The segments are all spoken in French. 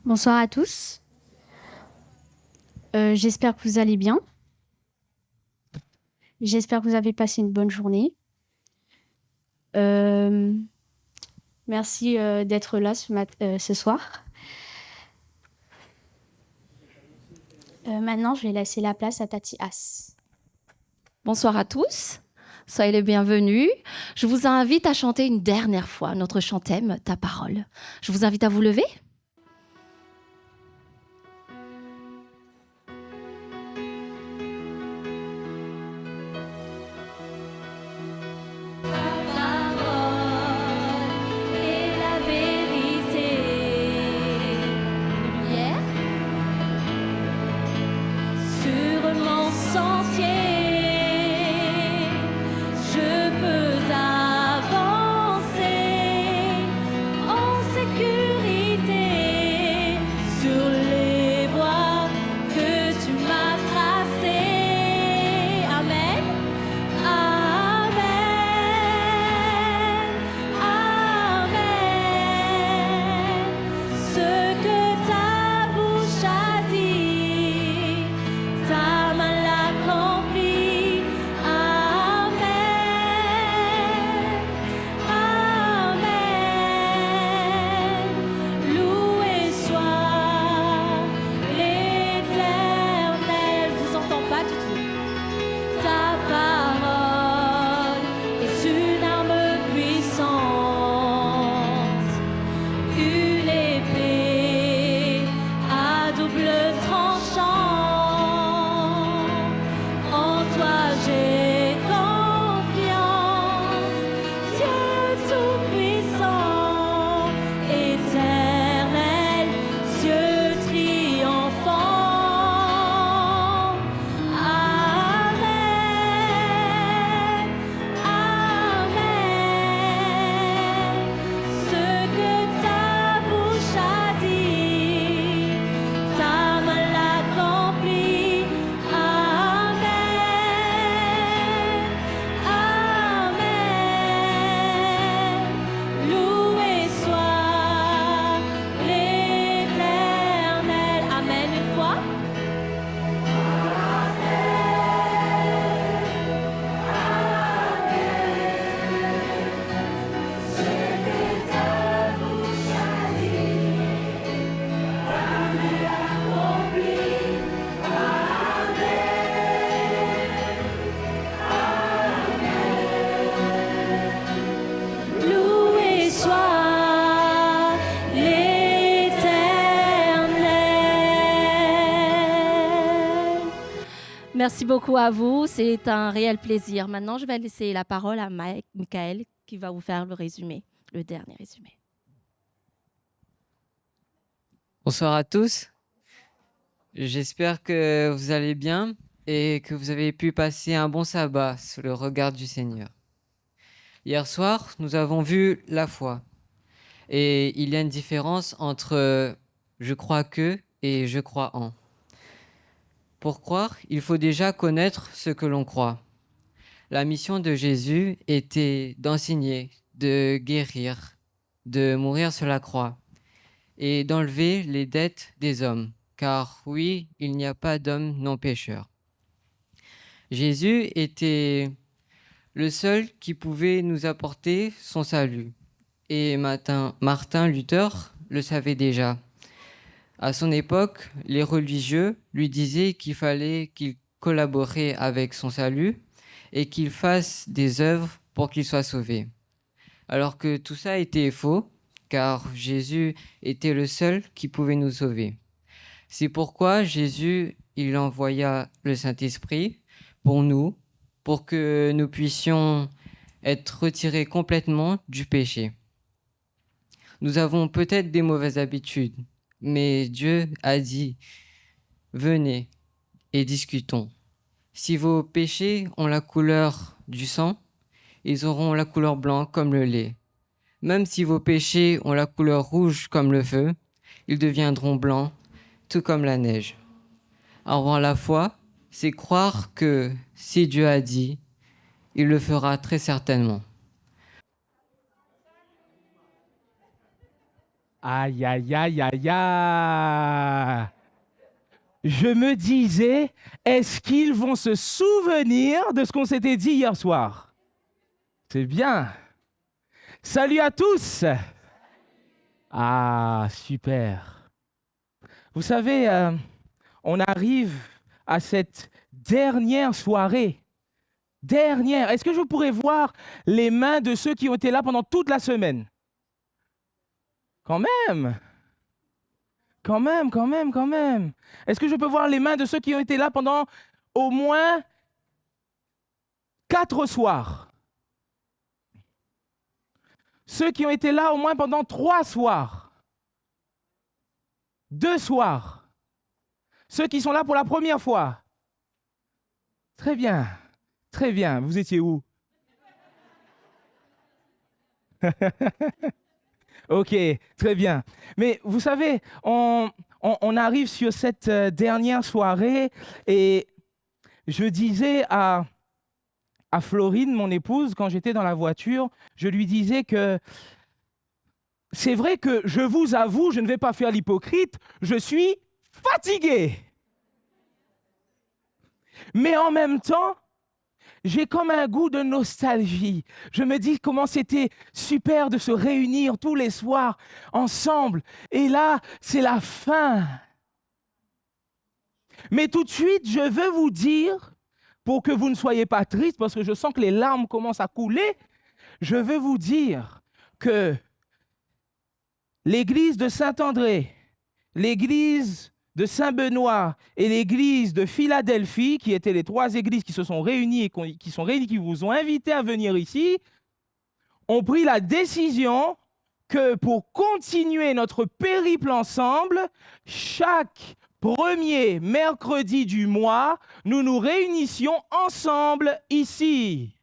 Bonsoir à tous. J'espère que vous allez bien. J'espère que vous avez passé une bonne journée. Euh, Merci d'être là ce soir. Maintenant, je vais laisser la place à Tati As. Bonsoir à tous, soyez les bienvenus. Je vous invite à chanter une dernière fois notre chant thème, Ta parole. Je vous invite à vous lever. Merci beaucoup à vous, c'est un réel plaisir. Maintenant, je vais laisser la parole à Michael qui va vous faire le résumé, le dernier résumé. Bonsoir à tous, j'espère que vous allez bien et que vous avez pu passer un bon sabbat sous le regard du Seigneur. Hier soir, nous avons vu la foi et il y a une différence entre je crois que et je crois en. Pour croire, il faut déjà connaître ce que l'on croit. La mission de Jésus était d'enseigner, de guérir, de mourir sur la croix et d'enlever les dettes des hommes, car oui, il n'y a pas d'homme non pécheur. Jésus était le seul qui pouvait nous apporter son salut, et Martin Luther le savait déjà. À son époque, les religieux lui disaient qu'il fallait qu'il collaborait avec son salut et qu'il fasse des œuvres pour qu'il soit sauvé. Alors que tout ça était faux, car Jésus était le seul qui pouvait nous sauver. C'est pourquoi Jésus, il envoya le Saint-Esprit pour nous, pour que nous puissions être retirés complètement du péché. Nous avons peut-être des mauvaises habitudes, mais Dieu a dit, venez et discutons. Si vos péchés ont la couleur du sang, ils auront la couleur blanc comme le lait. Même si vos péchés ont la couleur rouge comme le feu, ils deviendront blancs, tout comme la neige. Avoir la foi, c'est croire que si Dieu a dit, il le fera très certainement. Aïe, aïe, aïe, aïe, aïe. Je me disais, est-ce qu'ils vont se souvenir de ce qu'on s'était dit hier soir? C'est bien. Salut à tous. Ah, super. Vous savez, on arrive à cette dernière soirée. Dernière. Est-ce que je pourrais voir les mains de ceux qui ont été là pendant toute la semaine? Quand même. Quand même, quand même, quand même. Est-ce que je peux voir les mains de ceux qui ont été là pendant au moins 4 soirs? Ceux qui ont été là au moins pendant 3 soirs? 2 soirs? Ceux qui sont là pour la première fois? Très bien, très bien. Vous étiez où? Ok, très bien. Mais vous savez, on arrive sur cette dernière soirée et je disais à Florine, mon épouse, quand j'étais dans la voiture, je lui disais que c'est vrai que je vous avoue, je ne vais pas faire l'hypocrite, je suis fatigué. Mais en même temps, j'ai comme un goût de nostalgie. Je me dis comment c'était super de se réunir tous les soirs ensemble. Et là, c'est la fin. Mais tout de suite, je veux vous dire, pour que vous ne soyez pas tristes, parce que je sens que les larmes commencent à couler, je veux vous dire que l'église de Saint-André, l'église de Saint-Benoît et l'église de Philadelphie, qui étaient les 3 églises qui se sont réunies et qui vous ont invité à venir ici, ont pris la décision que pour continuer notre périple ensemble, chaque premier mercredi du mois, nous nous réunissions ensemble ici.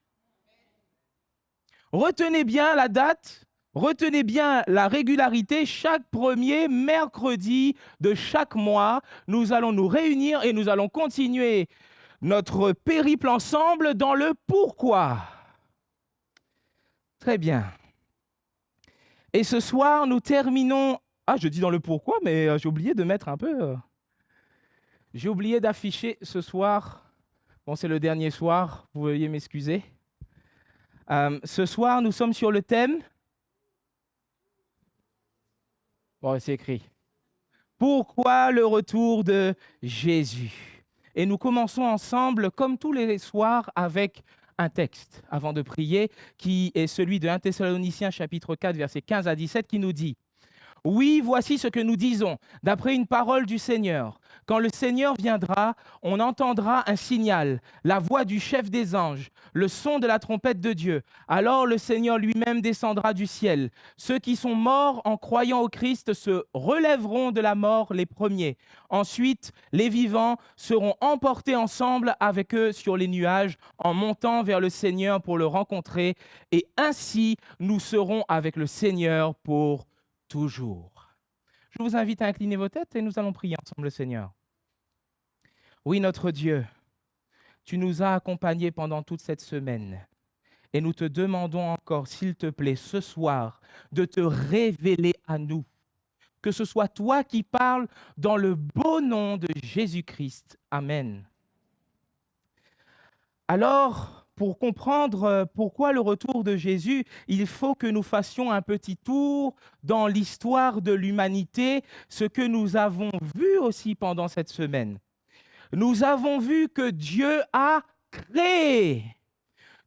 Retenez bien la date. Retenez bien la régularité, chaque premier mercredi de chaque mois, nous allons nous réunir et nous allons continuer notre périple ensemble dans le pourquoi. Très bien. Et ce soir, nous terminons... Ah, je dis dans le pourquoi, mais j'ai oublié de mettre un peu... J'ai oublié d'afficher ce soir... Bon, c'est le dernier soir, vous veuillez m'excuser. Ce soir, nous sommes sur le thème... Bon, c'est écrit. Pourquoi le retour de Jésus? Et nous commençons ensemble, comme tous les soirs, avec un texte avant de prier, qui est celui de 1 Thessaloniciens chapitre 4, versets 15 à 17, qui nous dit: oui, voici ce que nous disons, d'après une parole du Seigneur. Quand le Seigneur viendra, on entendra un signal, la voix du chef des anges, le son de la trompette de Dieu. Alors le Seigneur lui-même descendra du ciel. Ceux qui sont morts en croyant au Christ se relèveront de la mort les premiers. Ensuite, les vivants seront emportés ensemble avec eux sur les nuages en montant vers le Seigneur pour le rencontrer. Et ainsi, nous serons avec le Seigneur pour toujours. Je vous invite à incliner vos têtes et nous allons prier ensemble le Seigneur. Oui, notre Dieu, tu nous as accompagnés pendant toute cette semaine et nous te demandons encore, s'il te plaît, ce soir, de te révéler à nous. Que ce soit toi qui parles dans le beau nom de Jésus-Christ. Amen. Alors, pour comprendre pourquoi le retour de Jésus, il faut que nous fassions un petit tour dans l'histoire de l'humanité, ce que nous avons vu aussi pendant cette semaine. Nous avons vu que Dieu a créé,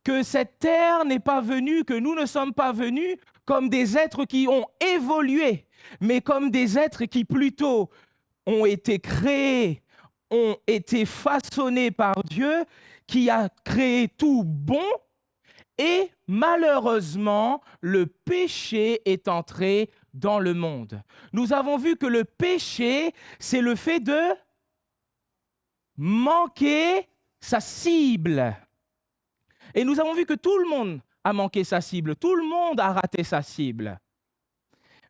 que cette terre n'est pas venue, que nous ne sommes pas venus comme des êtres qui ont évolué, mais comme des êtres qui plutôt ont été créés, ont été façonnés par Dieu, qui a créé tout bon, et malheureusement, le péché est entré dans le monde. Nous avons vu que le péché, c'est le fait de manquer sa cible. Et nous avons vu que tout le monde a manqué sa cible, tout le monde a raté sa cible.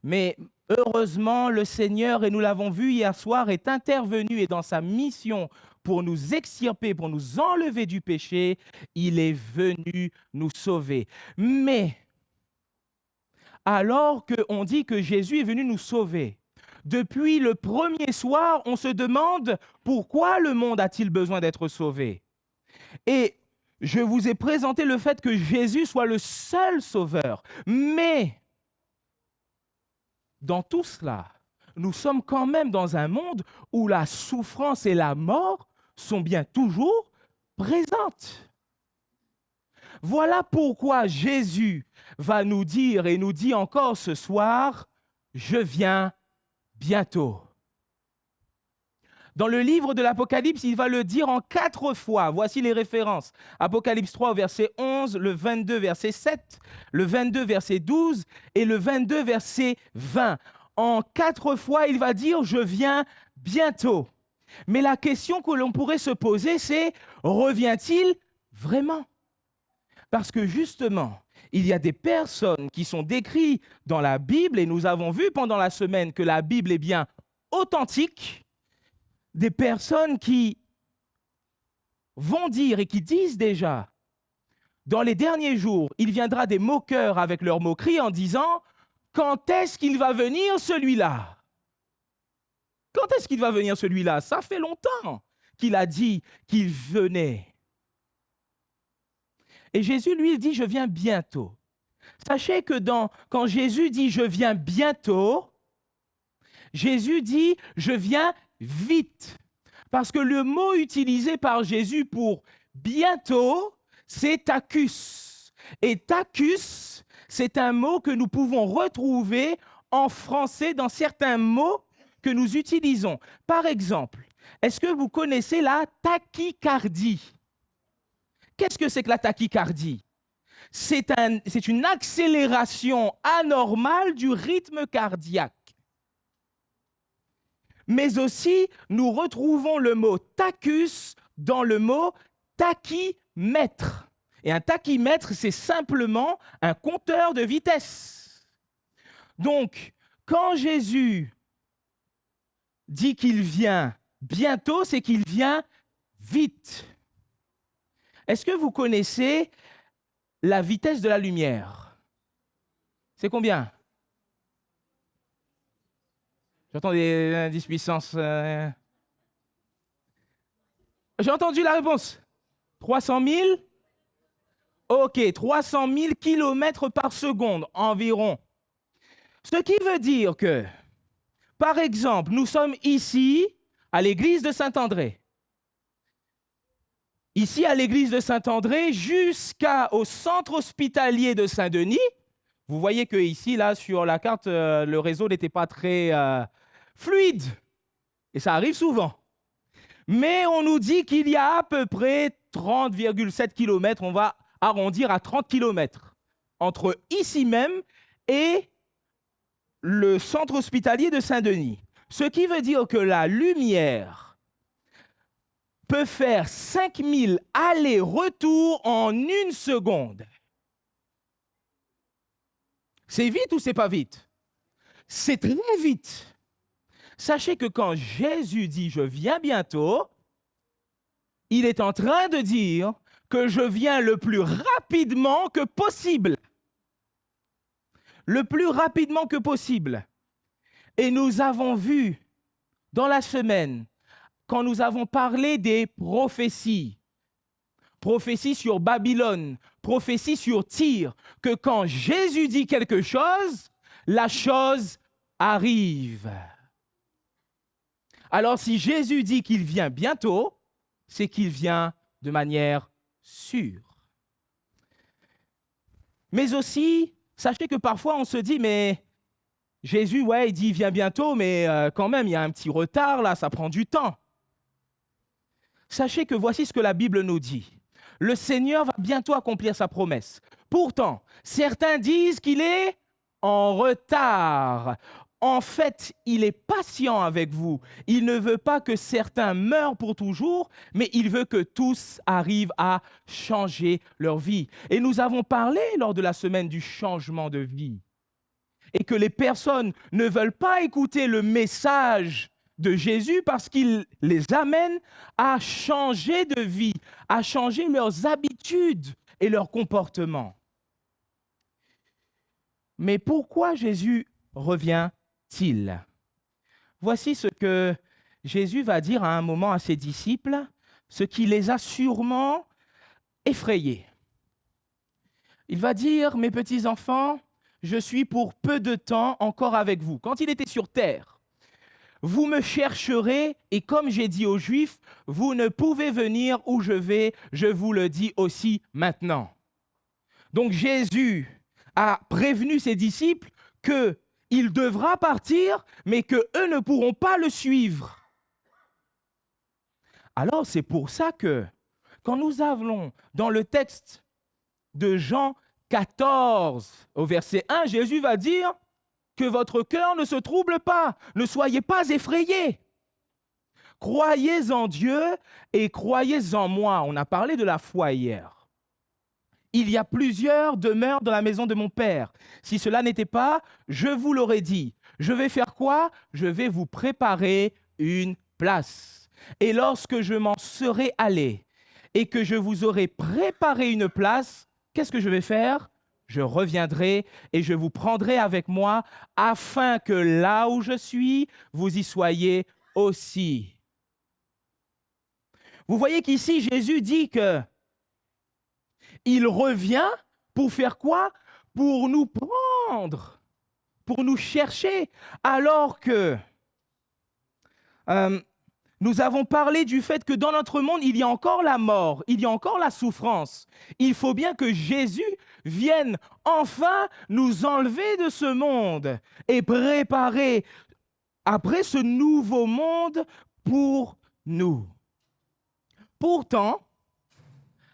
Mais heureusement, le Seigneur, et nous l'avons vu hier soir, est intervenu et dans sa mission pour nous extirper, pour nous enlever du péché, il est venu nous sauver. Mais alors qu'on dit que Jésus est venu nous sauver. Depuis le premier soir, on se demande pourquoi le monde a-t-il besoin d'être sauvé? Et je vous ai présenté le fait que Jésus soit le seul sauveur. Mais dans tout cela, nous sommes quand même dans un monde où la souffrance et la mort sont bien toujours présentes. Voilà pourquoi Jésus va nous dire et nous dit encore ce soir, « Je viens bientôt ». Dans le livre de l'Apocalypse, il va le dire en 4 fois. Voici les références. Apocalypse 3, verset 11, le 22, verset 7, le 22, verset 12 et le 22, verset 20. En 4 fois, il va dire « Je viens bientôt ». Mais la question que l'on pourrait se poser, c'est « Revient-il vraiment ?» Parce que justement, il y a des personnes qui sont décrites dans la Bible, et nous avons vu pendant la semaine que la Bible est bien authentique, des personnes qui vont dire et qui disent déjà, dans les derniers jours, il viendra des moqueurs avec leurs moqueries en disant « Quand est-ce qu'il va venir celui-là » Quand est-ce qu'il va venir celui-là? Ça fait longtemps qu'il a dit qu'il venait. Et Jésus, lui, il dit « Je viens bientôt ». Sachez que quand Jésus dit « Je viens bientôt », Jésus dit « Je viens vite ». Parce que le mot utilisé par Jésus pour « bientôt », c'est « tachus ». Et « tachus », c'est un mot que nous pouvons retrouver en français dans certains mots que nous utilisons. Par exemple, est-ce que vous connaissez la tachycardie? Qu'est-ce que c'est que la tachycardie? C'est une accélération anormale du rythme cardiaque. Mais aussi, nous retrouvons le mot tachus dans le mot tachymètre. Et un tachymètre, c'est simplement un compteur de vitesse. Donc, quand Jésus dit qu'il vient bientôt, c'est qu'il vient vite. Est-ce que vous connaissez la vitesse de la lumière? C'est combien? J'entends des indices puissance. J'ai entendu la réponse. 300 000? Ok, 300 000 kilomètres par seconde environ. Ce qui veut dire que, par exemple, nous sommes ici à l'église de Saint-André. Ici, à l'église de Saint-André, jusqu'au centre hospitalier de Saint-Denis. Vous voyez que ici, là, sur la carte, le réseau n'était pas très fluide. Et ça arrive souvent. Mais on nous dit qu'il y a à peu près 30,7 km, on va arrondir à 30 km, entre ici même et le centre hospitalier de Saint-Denis. Ce qui veut dire que la lumière peut faire 5000 allers-retours en 1 seconde. C'est vite ou c'est pas vite? C'est très vite. Sachez que quand Jésus dit « Je viens bientôt », il est en train de dire que je viens le plus rapidement que possible. Le plus rapidement que possible. Et nous avons vu dans la semaine, quand nous avons parlé des prophéties, prophéties sur Babylone, prophéties sur Tyr, que quand Jésus dit quelque chose, la chose arrive. Alors si Jésus dit qu'il vient bientôt, c'est qu'il vient de manière sûre. Mais aussi, sachez que parfois on se dit, mais Jésus, ouais, il dit il vient bientôt, mais quand même, il y a un petit retard là, ça prend du temps. Sachez que voici ce que la Bible nous dit. Le Seigneur va bientôt accomplir sa promesse. Pourtant, certains disent qu'il est en retard. En fait, il est patient avec vous. Il ne veut pas que certains meurent pour toujours, mais il veut que tous arrivent à changer leur vie. Et nous avons parlé lors de la semaine du changement de vie. Et que les personnes ne veulent pas écouter le message de Jésus parce qu'il les amène à changer de vie, à changer leurs habitudes et leurs comportements. Mais pourquoi Jésus revient-il? Voici ce que Jésus va dire à un moment à ses disciples, ce qui les a sûrement effrayés. Il va dire, mes petits enfants, je suis pour peu de temps encore avec vous. Quand il était sur terre, vous me chercherez et comme j'ai dit aux Juifs, vous ne pouvez venir où je vais, je vous le dis aussi maintenant. Donc Jésus a prévenu ses disciples qu'il devra partir, mais qu'eux ne pourront pas le suivre. Alors c'est pour ça que quand nous allons dans le texte de Jean 14, au verset 1, Jésus va dire que votre cœur ne se trouble pas, ne soyez pas effrayés. Croyez en Dieu et croyez en moi. On a parlé de la foi hier. Il y a plusieurs demeures dans la maison de mon Père. Si cela n'était pas, je vous l'aurais dit. Je vais faire quoi? Je vais vous préparer une place. Et lorsque je m'en serai allé et que je vous aurai préparé une place, qu'est-ce que je vais faire? Je reviendrai et je vous prendrai avec moi afin que là où je suis, vous y soyez aussi. Vous voyez qu'ici, Jésus dit que il revient pour faire quoi? Pour nous prendre, pour nous chercher, alors que nous avons parlé du fait que dans notre monde, il y a encore la mort, il y a encore la souffrance. Il faut bien que Jésus vienne enfin nous enlever de ce monde et préparer après ce nouveau monde pour nous. Pourtant,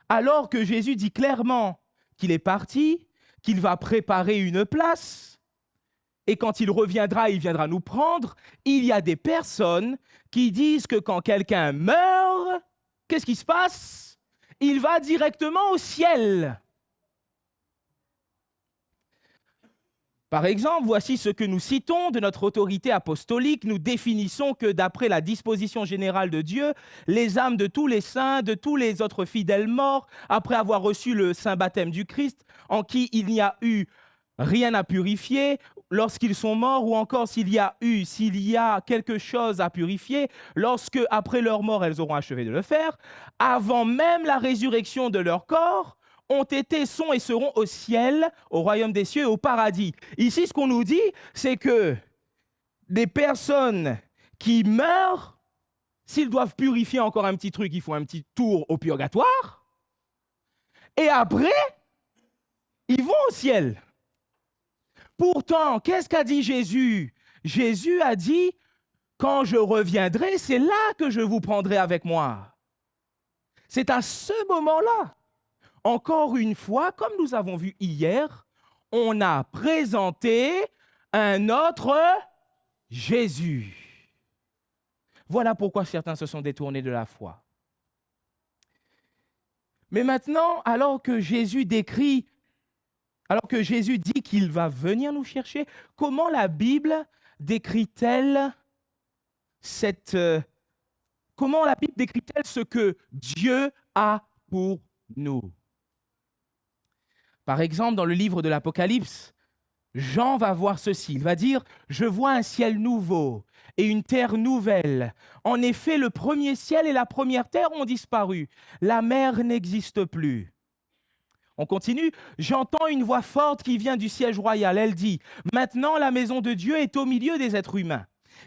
alors que Jésus dit clairement qu'il est parti, qu'il va préparer une place, et quand il reviendra, il viendra nous prendre, il y a des personnes qui disent que quand quelqu'un meurt, qu'est-ce qui se passe? Il va directement au ciel. Par exemple, voici ce que nous citons de notre autorité apostolique. Nous définissons que d'après la disposition générale de Dieu, les âmes de tous les saints, de tous les autres fidèles morts, après avoir reçu le saint baptême du Christ, en qui il n'y a eu rien à purifier, lorsqu'ils sont morts, ou encore s'il y a quelque chose à purifier, lorsque, après leur mort, elles auront achevé de le faire, avant même la résurrection de leur corps, ont été, sont et seront au ciel, au royaume des cieux et au paradis. Ici, ce qu'on nous dit, c'est que des personnes qui meurent, s'ils doivent purifier encore un petit truc, ils font un petit tour au purgatoire, et après, ils vont au ciel. Pourtant, qu'est-ce qu'a dit Jésus? Jésus a dit, quand je reviendrai, c'est là que je vous prendrai avec moi. C'est à ce moment-là. Encore une fois, comme nous avons vu hier, on a présenté un autre Jésus. Voilà pourquoi certains se sont détournés de la foi. Mais maintenant, alors que Jésus dit qu'il va venir nous chercher, comment la Bible décrit-elle ce que Dieu a pour nous? Par exemple, dans le livre de l'Apocalypse, Jean va voir ceci. Il va dire « Je vois un ciel nouveau et une terre nouvelle. En effet, le premier ciel et la première terre ont disparu. La mer n'existe plus. » On continue. « J'entends une voix forte qui vient du siège royal. Elle dit « Maintenant, la maison de Dieu est au milieu des êtres humains.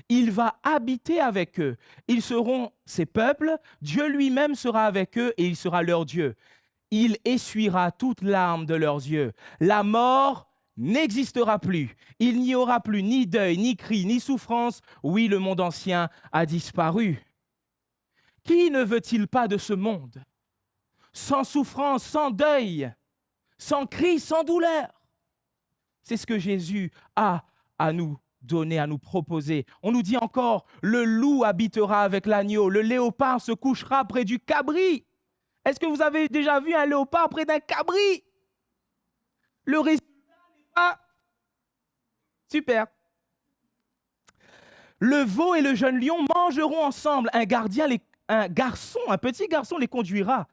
Il va habiter avec eux. Ils seront ses peuples. Dieu lui-même sera avec eux et il sera leur Dieu. Il essuiera toute larme de leurs yeux. La mort n'existera plus. Il n'y aura plus ni deuil, ni cri, ni souffrance. Oui, le monde ancien a disparu. » Qui ne veut-il pas de ce monde? Sans souffrance, sans deuil, sans cri, sans douleur. C'est ce que Jésus a à nous donner, à nous proposer. On nous dit encore, le loup habitera avec l'agneau, le léopard se couchera près du cabri. Est-ce que vous avez déjà vu un léopard près d'un cabri? Le résultat n'est pas super. Le veau et le jeune lion mangeront ensemble. Un petit garçon les conduira.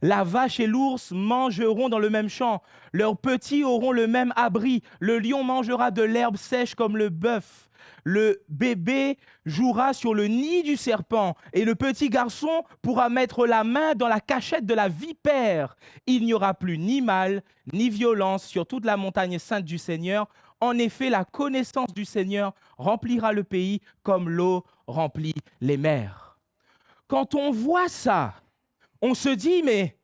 La vache et l'ours mangeront dans le même champ. Leurs petits auront le même abri. Le lion mangera de l'herbe sèche comme le bœuf. Le bébé jouera sur le nid du serpent et le petit garçon pourra mettre la main dans la cachette de la vipère. Il n'y aura plus ni mal, ni violence sur toute la montagne sainte du Seigneur. En effet, la connaissance du Seigneur remplira le pays comme l'eau remplit les mers. Quand on voit ça, on se dit, mais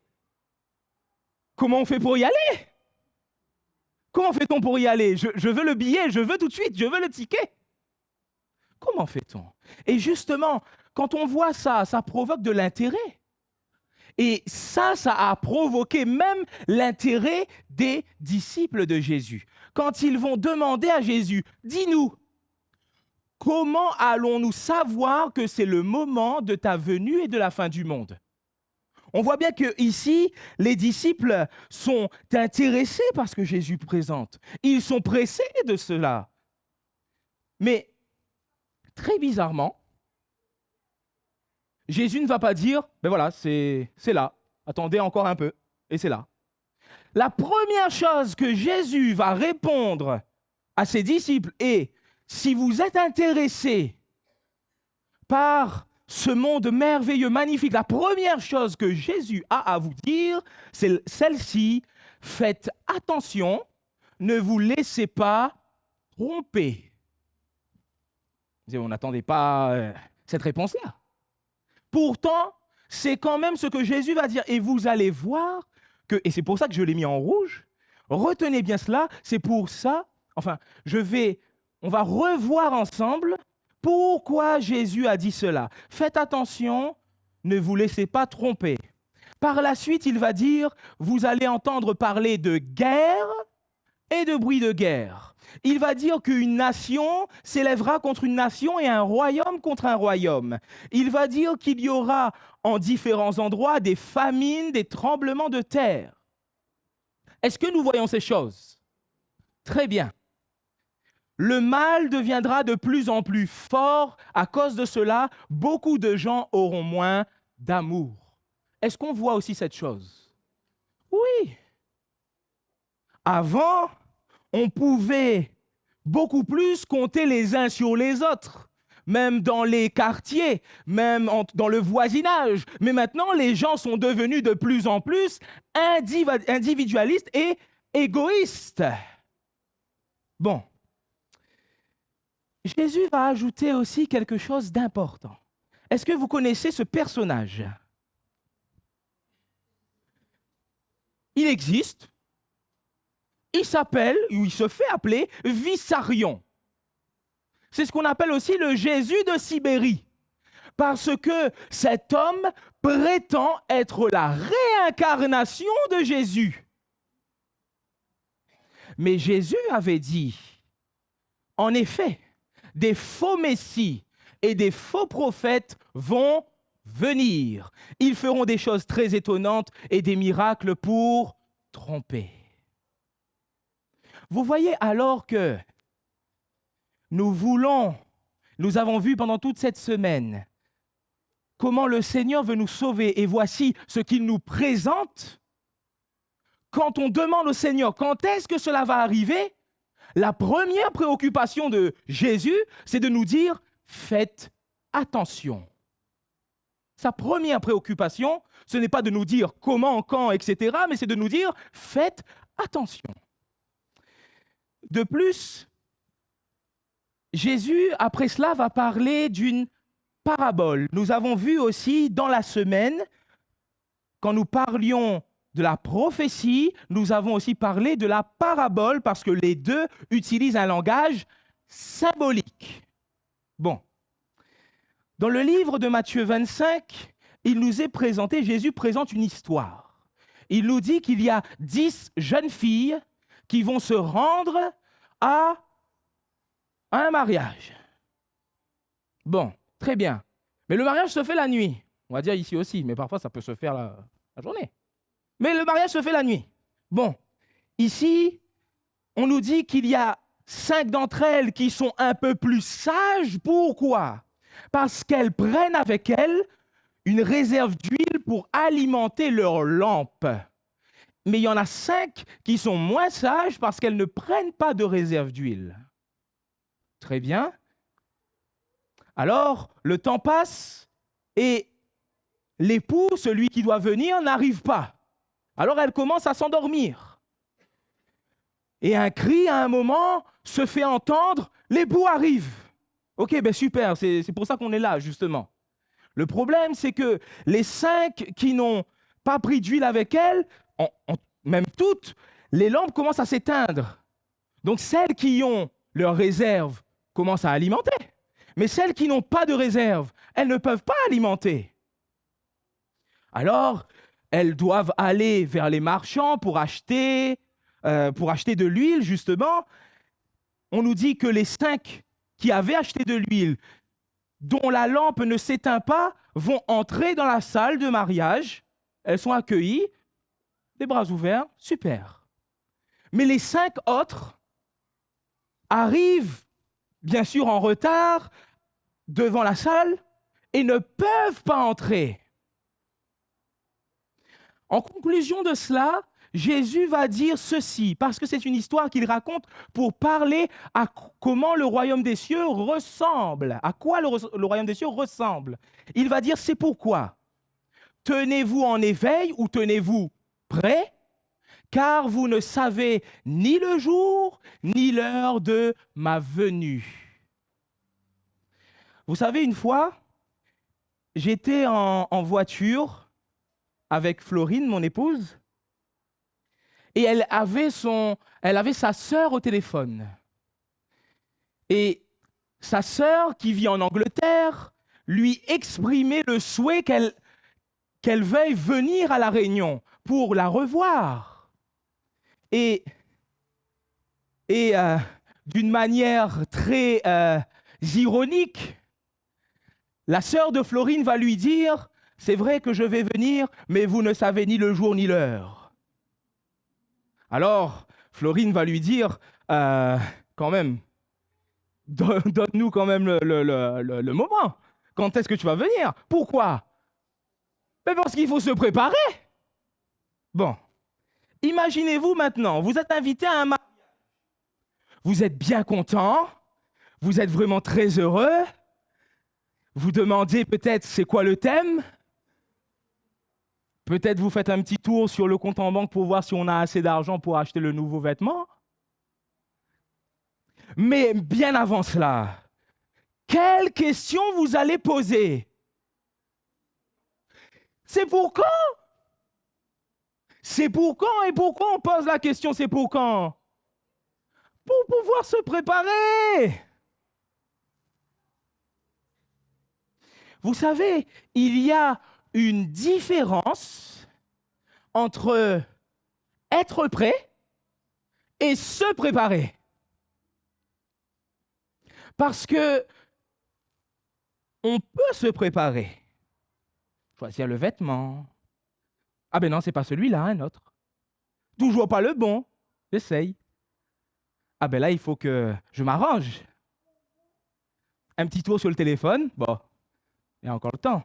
comment on fait pour y aller? Comment fait-on pour y aller? Je veux le billet, je veux tout de suite, je veux le ticket. Comment fait-on? Et justement, quand on voit ça, ça provoque de l'intérêt. Et ça a provoqué même l'intérêt des disciples de Jésus. Quand ils vont demander à Jésus, dis-nous, comment allons-nous savoir que c'est le moment de ta venue et de la fin du monde? On voit bien qu'ici, les disciples sont intéressés par ce que Jésus présente. Ils sont pressés de cela. Mais très bizarrement, Jésus ne va pas dire, ben voilà, c'est là, attendez encore un peu, et c'est là. La première chose que Jésus va répondre à ses disciples est, si vous êtes intéressés par ce monde merveilleux, magnifique, la première chose que Jésus a à vous dire, c'est celle-ci, faites attention, ne vous laissez pas tromper. On n'attendait pas cette réponse-là. Pourtant, c'est quand même ce que Jésus va dire. Et vous allez voir que, et c'est pour ça que je l'ai mis en rouge, retenez bien cela, c'est pour ça, on va revoir ensemble pourquoi Jésus a dit cela. Faites attention, ne vous laissez pas tromper. Par la suite, il va dire, vous allez entendre parler de guerre et de bruit de guerre. Il va dire qu'une nation s'élèvera contre une nation et un royaume contre un royaume. Il va dire qu'il y aura en différents endroits des famines, des tremblements de terre. Est-ce que nous voyons ces choses? Très bien. Le mal deviendra de plus en plus fort. À cause de cela, beaucoup de gens auront moins d'amour. Est-ce qu'on voit aussi cette chose? Oui. Avant, on pouvait beaucoup plus compter les uns sur les autres, même dans les quartiers, même dans le voisinage. Mais maintenant, les gens sont devenus de plus en plus individualistes et égoïstes. Bon. Jésus va ajouter aussi quelque chose d'important. Est-ce que vous connaissez ce personnage? Il existe. Il s'appelle, ou il se fait appeler, Vissarion. C'est ce qu'on appelle aussi le Jésus de Sibérie. Parce que cet homme prétend être la réincarnation de Jésus. Mais Jésus avait dit, en effet, des faux messies et des faux prophètes vont venir. Ils feront des choses très étonnantes et des miracles pour tromper. Vous voyez, alors que nous avons vu pendant toute cette semaine comment le Seigneur veut nous sauver et voici ce qu'il nous présente. Quand on demande au Seigneur quand est-ce que cela va arriver, la première préoccupation de Jésus, c'est de nous dire faites attention. Sa première préoccupation, ce n'est pas de nous dire comment, quand, etc., mais c'est de nous dire faites attention. De plus, Jésus, après cela, va parler d'une parabole. Nous avons vu aussi dans la semaine, quand nous parlions de la prophétie, nous avons aussi parlé de la parabole parce que les deux utilisent un langage symbolique. Bon. Dans le livre de Matthieu 25, il nous est présenté, Jésus présente une histoire. Il nous dit qu'il y a 10 jeunes filles qui vont se rendre à un mariage. Bon, très bien. Mais le mariage se fait la nuit. On va dire ici aussi, mais parfois ça peut se faire la journée. Mais le mariage se fait la nuit. Bon, ici, on nous dit qu'il y a 5 d'entre elles qui sont un peu plus sages. Pourquoi? Parce qu'elles prennent avec elles une réserve d'huile pour alimenter leur lampe. Mais il y en a 5 qui sont moins sages parce qu'elles ne prennent pas de réserve d'huile. Très bien. Alors, le temps passe et l'époux, celui qui doit venir, n'arrive pas. Alors, elle commence à s'endormir. Et un cri, à un moment, se fait entendre, l'époux arrive. Ok, ben super, c'est pour ça qu'on est là, justement. Le problème, c'est que les 5 qui n'ont pas pris d'huile avec elle, même toutes, les lampes commencent à s'éteindre. Donc, celles qui ont leur réserve commencent à alimenter. Mais celles qui n'ont pas de réserve, elles ne peuvent pas alimenter. Alors, elles doivent aller vers les marchands pour acheter de l'huile, justement. On nous dit que les 5 qui avaient acheté de l'huile, dont la lampe ne s'éteint pas, vont entrer dans la salle de mariage. Elles sont accueillies, les bras ouverts, super. Mais les 5 autres arrivent, bien sûr en retard, devant la salle et ne peuvent pas entrer. En conclusion de cela, Jésus va dire ceci, parce que c'est une histoire qu'il raconte pour parler à comment le royaume des cieux ressemble, à quoi le royaume des cieux ressemble. Il va dire, c'est pourquoi. Tenez-vous en éveil ou tenez-vous prêts, car vous ne savez ni le jour, ni l'heure de ma venue. Vous savez, une fois, j'étais en voiture avec Florine, mon épouse, et elle avait sa sœur au téléphone. Et sa sœur, qui vit en Angleterre, lui exprimait le souhait qu'elle veuille venir à La Réunion pour la revoir. Et d'une manière très ironique, la sœur de Florine va lui dire, « C'est vrai que je vais venir, mais vous ne savez ni le jour ni l'heure. » Alors, Florine va lui dire, quand même, donne-nous quand même le moment. Quand est-ce que tu vas venir? Pourquoi? Mais parce qu'il faut se préparer. Bon, imaginez-vous maintenant, vous êtes invité à un mariage. Vous êtes bien content, vous êtes vraiment très heureux. Vous demandez peut-être c'est quoi le thème? Peut-être vous faites un petit tour sur le compte en banque pour voir si on a assez d'argent pour acheter le nouveau vêtement. Mais bien avant cela, quelles questions vous allez poser? C'est pour quand? C'est pour quand? Et pourquoi on pose la question c'est pour quand? Pour pouvoir se préparer. Vous savez, il y a une différence entre être prêt et se préparer. Parce que on peut se préparer. Choisir le vêtement. Ah ben non, c'est pas celui-là, un autre. Toujours pas le bon. J'essaye. Ah ben là, il faut que je m'arrange. Un petit tour sur le téléphone. Bon, il y a encore le temps.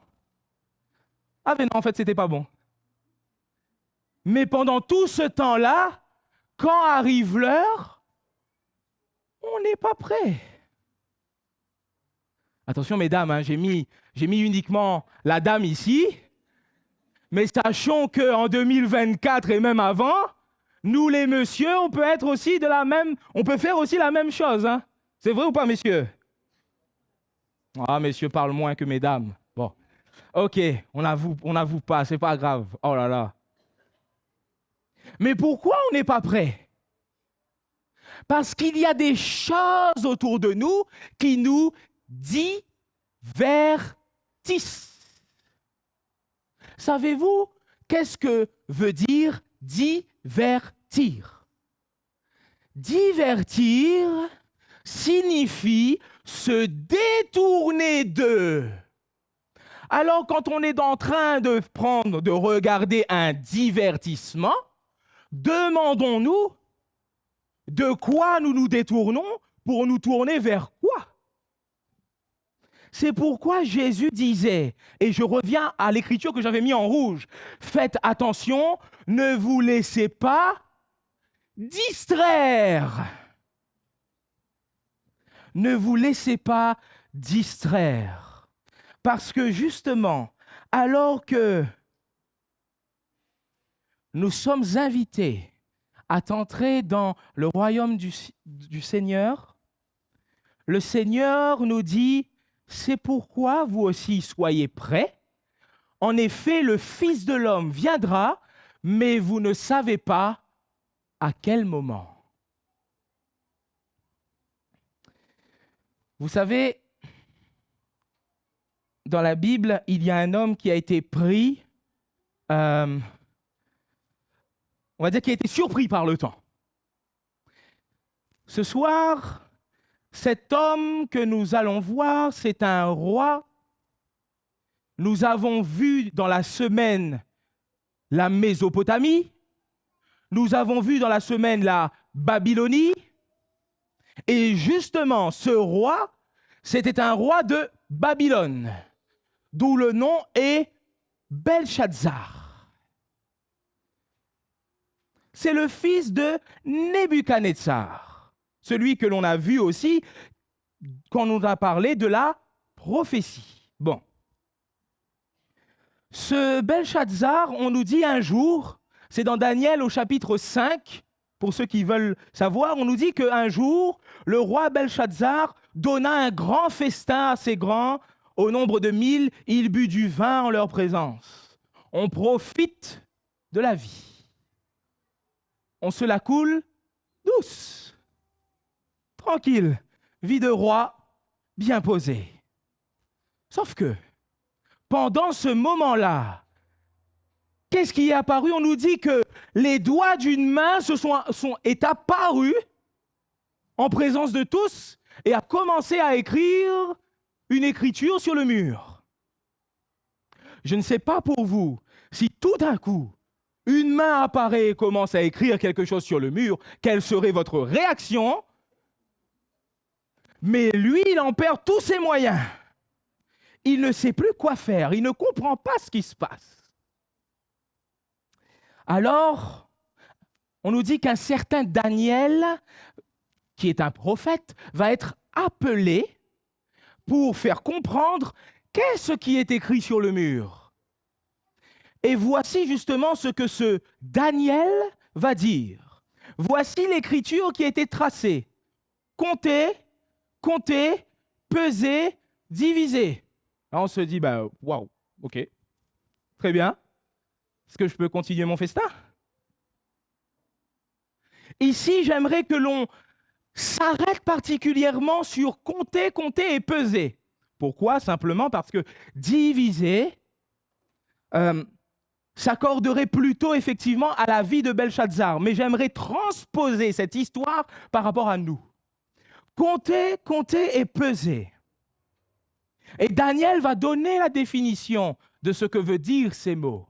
Ah ben non, en fait, c'était pas bon. Mais pendant tout ce temps-là, quand arrive l'heure, on n'est pas prêt. Attention, mesdames, hein, j'ai mis uniquement la dame ici, mais sachons qu'en 2024 et même avant, nous les messieurs, on peut faire aussi la même chose. Hein. C'est vrai ou pas, messieurs? Ah, messieurs parlent moins que mesdames. Bon, ok, on n'avoue pas, c'est pas grave. Oh là là. Mais pourquoi on n'est pas prêt? Parce qu'il y a des choses autour de nous qui nous divertissent. Savez-vous qu'est-ce que veut dire divertir? Divertir signifie se détourner d'eux. Alors, quand on est en train de regarder un divertissement, demandons-nous de quoi nous nous détournons pour nous tourner vers quoi? C'est pourquoi Jésus disait, et je reviens à l'écriture que j'avais mis en rouge, faites attention, ne vous laissez pas distraire. Ne vous laissez pas distraire. Parce que justement, alors que nous sommes invités à entrer dans le royaume du Seigneur, le Seigneur nous dit, c'est pourquoi vous aussi soyez prêts. En effet, le Fils de l'homme viendra, mais vous ne savez pas à quel moment. Vous savez, dans la Bible, il y a un homme qui a été pris, on va dire qu'il a été surpris par le temps. Ce soir, cet homme que nous allons voir, c'est un roi. Nous avons vu dans la semaine la Mésopotamie, nous avons vu dans la semaine la Babylonie, et justement, ce roi, c'était un roi de Babylone, d'où le nom est Belshazzar. C'est le fils de Nebuchadnezzar, celui que l'on a vu aussi quand on a parlé de la prophétie. Bon. Ce Belshazzar, on nous dit un jour, c'est dans Daniel au chapitre 5, pour ceux qui veulent savoir, on nous dit qu'un jour, le roi Belshazzar donna un grand festin à ses grands, au nombre de 1000, il but du vin en leur présence. On profite de la vie. On se la coule douce, tranquille, vie de roi bien posée. Sauf que, pendant ce moment-là, qu'est-ce qui est apparu? On nous dit que les doigts d'une main est apparu en présence de tous et a commencé à écrire une écriture sur le mur. Je ne sais pas pour vous, si tout d'un coup, une main apparaît et commence à écrire quelque chose sur le mur, quelle serait votre réaction? Mais lui, il en perd tous ses moyens. Il ne sait plus quoi faire, il ne comprend pas ce qui se passe. Alors, on nous dit qu'un certain Daniel, qui est un prophète, va être appelé pour faire comprendre qu'est-ce qui est écrit sur le mur. Et voici justement ce que ce Daniel va dire. Voici l'écriture qui a été tracée. Comptez, comptez, pesez, divisez. Là, on se dit, waouh, ok, très bien. Est-ce que je peux continuer mon festin? Ici, j'aimerais que l'on s'arrête particulièrement sur compter, compter et peser. Pourquoi? Simplement parce que diviser s'accorderait plutôt effectivement à la vie de Belshazzar. Mais j'aimerais transposer cette histoire par rapport à nous. Compter, compter et peser. Et Daniel va donner la définition de ce que veut dire ces mots.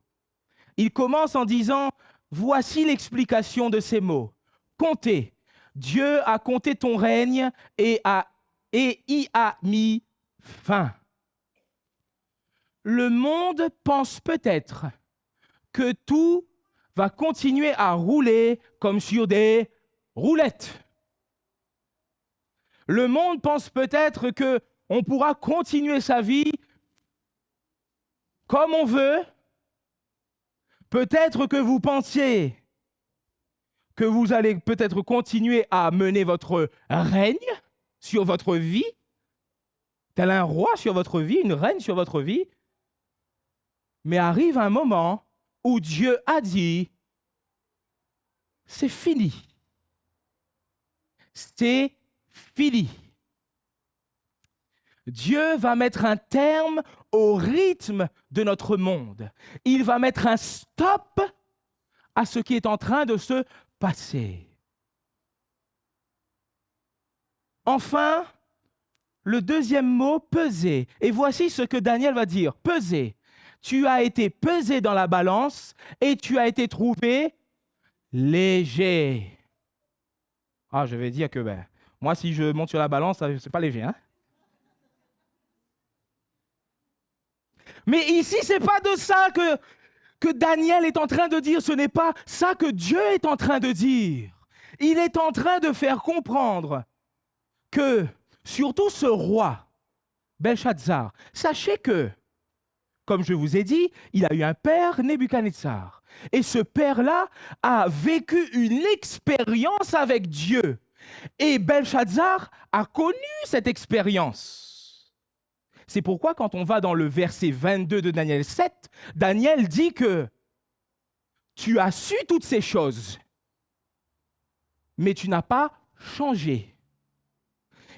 Il commence en disant, voici l'explication de ces mots. Comptez. Dieu a compté ton règne et y a mis fin. Le monde pense peut-être que tout va continuer à rouler comme sur des roulettes. Le monde pense peut-être qu'on pourra continuer sa vie comme on veut. Peut-être que vous pensiez que vous allez peut-être continuer à mener votre règne sur votre vie, tel un roi sur votre vie, une reine sur votre vie. Mais arrive un moment où Dieu a dit, c'est fini. C'est fini. Dieu va mettre un terme au rythme de notre monde. Il va mettre un stop à ce qui est en train de se passer. Enfin, le deuxième mot, peser. Et voici ce que Daniel va dire. Peser. Tu as été pesé dans la balance et tu as été trouvé léger. Ah, je vais dire que moi, si je monte sur la balance, c'est pas léger, hein? Mais ici, ce n'est pas de ça que Daniel est en train de dire. Ce n'est pas ça que Dieu est en train de dire. Il est en train de faire comprendre que, surtout ce roi, Belshazzar, sachez que, comme je vous ai dit, il a eu un père, Nebuchadnezzar. Et ce père-là a vécu une expérience avec Dieu. Et Belshazzar a connu cette expérience. C'est pourquoi quand on va dans le verset 22 de Daniel 7, Daniel dit que tu as su toutes ces choses, mais tu n'as pas changé.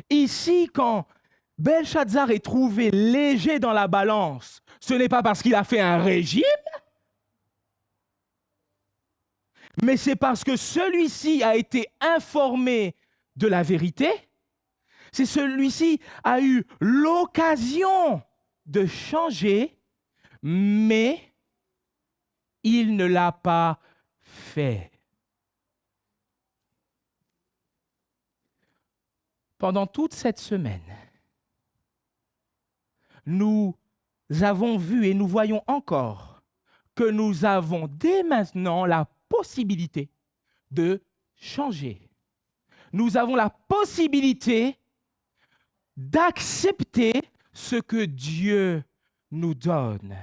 Ici, quand Belshazzar est trouvé léger dans la balance, ce n'est pas parce qu'il a fait un régime, mais c'est parce que celui-ci a été informé de la vérité. C'est celui-ci a eu l'occasion de changer, mais il ne l'a pas fait. Pendant toute cette semaine, nous avons vu et nous voyons encore que nous avons dès maintenant la possibilité de changer. Nous avons la possibilité d'accepter ce que Dieu nous donne.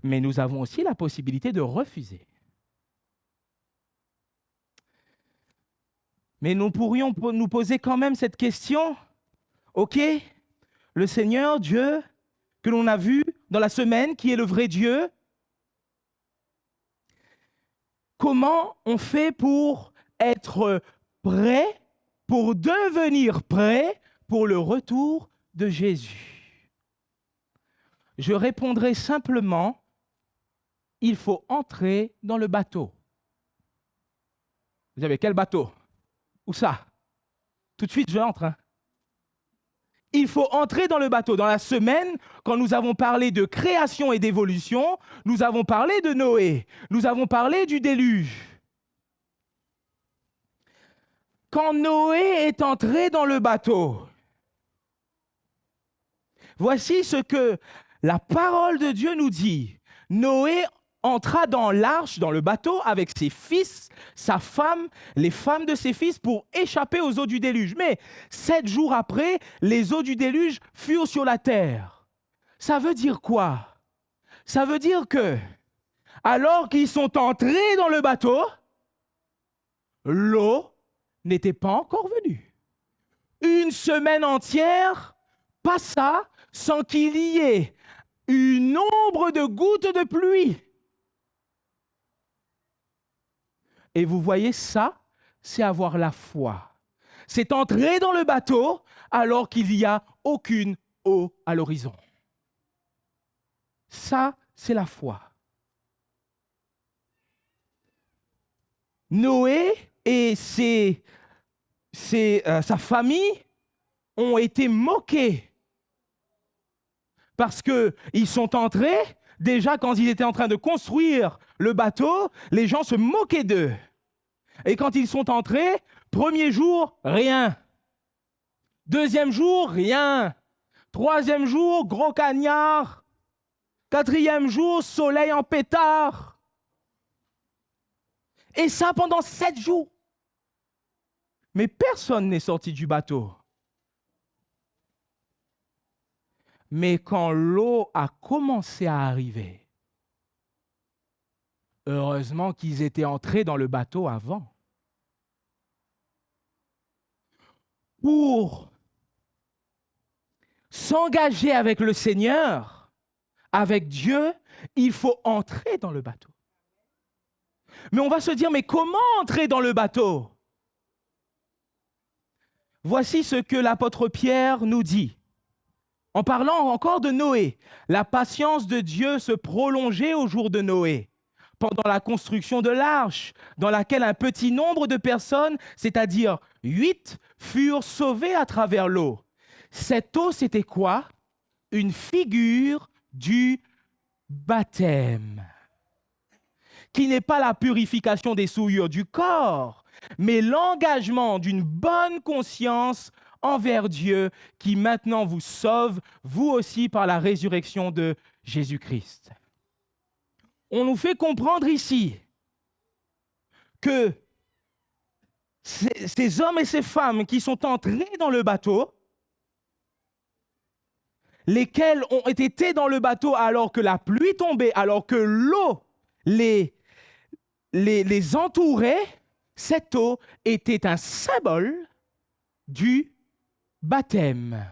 Mais nous avons aussi la possibilité de refuser. Mais nous pourrions nous poser quand même cette question. OK, le Seigneur Dieu que l'on a vu dans la semaine, qui est le vrai Dieu, comment on fait pour être prêt, pour devenir prêt pour le retour de Jésus? Je répondrai simplement, il faut entrer dans le bateau. Vous savez, quel bateau? Où ça? Tout de suite, je entre. Hein. Il faut entrer dans le bateau. Dans la semaine, quand nous avons parlé de création et d'évolution, nous avons parlé de Noé. Nous avons parlé du déluge. Quand Noé est entré dans le bateau, voici ce que la parole de Dieu nous dit. Noé entra dans l'arche, dans le bateau, avec ses fils, sa femme, les femmes de ses fils, pour échapper aux eaux du déluge. Mais 7 jours après, les eaux du déluge furent sur la terre. Ça veut dire quoi? Ça veut dire que, alors qu'ils sont entrés dans le bateau, l'eau n'était pas encore venue. Une semaine entière passa sans qu'il y ait une ombre de gouttes de pluie. Et vous voyez, ça, c'est avoir la foi. C'est entrer dans le bateau alors qu'il n'y a aucune eau à l'horizon. Ça, c'est la foi. Noé et sa famille ont été moqués parce qu'ils sont entrés. Déjà, quand ils étaient en train de construire le bateau, les gens se moquaient d'eux. Et quand ils sont entrés, premier jour, rien. Deuxième jour, rien. Troisième jour, gros cagnard. Quatrième jour, soleil en pétard. Et ça pendant 7 jours. Mais personne n'est sorti du bateau. Mais quand l'eau a commencé à arriver, heureusement qu'ils étaient entrés dans le bateau avant. Pour s'engager avec le Seigneur, avec Dieu, il faut entrer dans le bateau. Mais on va se dire, mais comment entrer dans le bateau? Voici ce que l'apôtre Pierre nous dit. En parlant encore de Noé, la patience de Dieu se prolongeait au jour de Noé, pendant la construction de l'arche, dans laquelle un petit nombre de personnes, c'est-à-dire 8, furent sauvées à travers l'eau. Cette eau, c'était quoi? Une figure du baptême, qui n'est pas la purification des souillures du corps, mais l'engagement d'une bonne conscience envers Dieu qui maintenant vous sauve, vous aussi par la résurrection de Jésus-Christ. On nous fait comprendre ici que ces hommes et ces femmes qui sont entrés dans le bateau, lesquels ont été dans le bateau alors que la pluie tombait, alors que l'eau les entourait, cette eau était un symbole du baptême.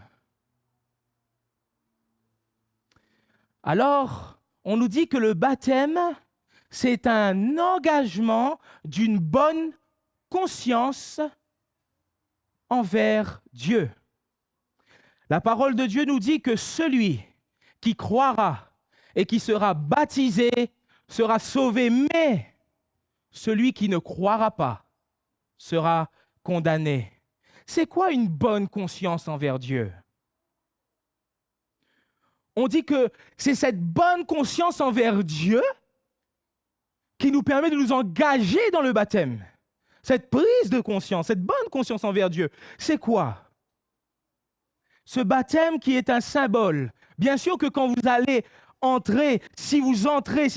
Alors, on nous dit que le baptême, c'est un engagement d'une bonne conscience envers Dieu. La parole de Dieu nous dit que celui qui croira et qui sera baptisé sera sauvé, mais celui qui ne croira pas sera condamné. C'est quoi une bonne conscience envers Dieu? On dit que c'est cette bonne conscience envers Dieu qui nous permet de nous engager dans le baptême. Cette prise de conscience, cette bonne conscience envers Dieu, c'est quoi? Ce baptême qui est un symbole. Bien sûr que quand vous allez entrer, si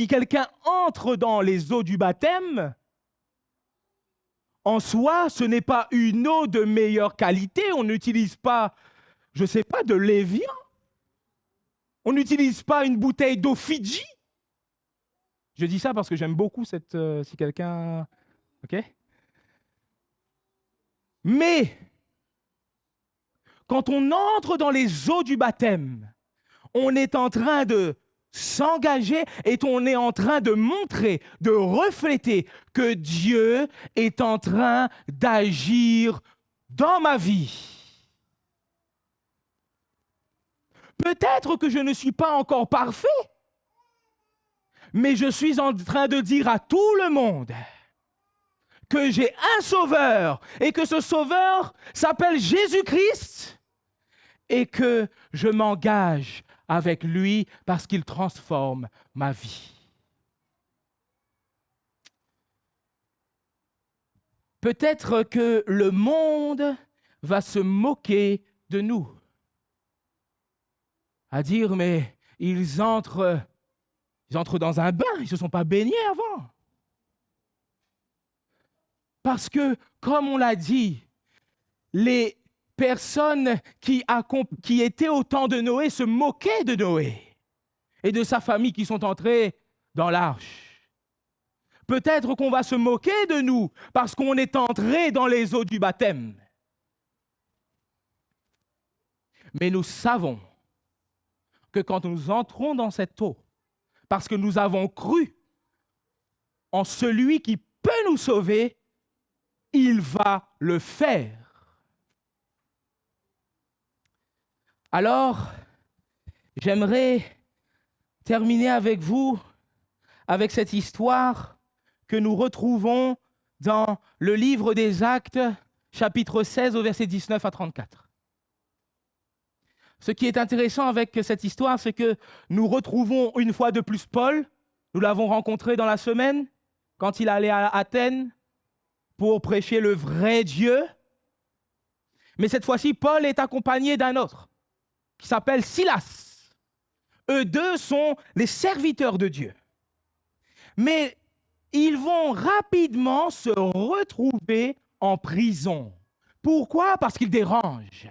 quelqu'un entre dans les eaux du baptême, en soi, ce n'est pas une eau de meilleure qualité. On n'utilise pas, je ne sais pas, de l'Évian. On n'utilise pas une bouteille d'eau Fidji. Je dis ça parce que j'aime beaucoup cette... si quelqu'un... OK? Mais, quand on entre dans les eaux du baptême, on est en train de s'engager et on est en train de montrer, de refléter que Dieu est en train d'agir dans ma vie. Peut-être que je ne suis pas encore parfait, mais je suis en train de dire à tout le monde que j'ai un sauveur et que ce sauveur s'appelle Jésus-Christ et que je m'engage avec lui parce qu'il transforme ma vie. Peut-être que le monde va se moquer de nous, à dire mais ils entrent dans un bain, ils ne se sont pas baignés avant. Parce que, comme on l'a dit, les personnes qui étaient au temps de Noé se moquaient de Noé et de sa famille qui sont entrés dans l'arche. Peut-être qu'on va se moquer de nous parce qu'on est entrés dans les eaux du baptême. Mais nous savons que quand nous entrons dans cette eau, parce que nous avons cru en celui qui peut nous sauver, il va le faire. Alors, j'aimerais terminer avec vous, avec cette histoire que nous retrouvons dans le livre des Actes, chapitre 16, au verset 19 à 34. Ce qui est intéressant avec cette histoire, c'est que nous retrouvons une fois de plus Paul. Nous l'avons rencontré dans la semaine, quand il allait à Athènes pour prêcher le vrai Dieu. Mais cette fois-ci, Paul est accompagné d'un autre, qui s'appelle Silas. Eux deux sont les serviteurs de Dieu. Mais ils vont rapidement se retrouver en prison. Pourquoi? Parce qu'ils dérangent.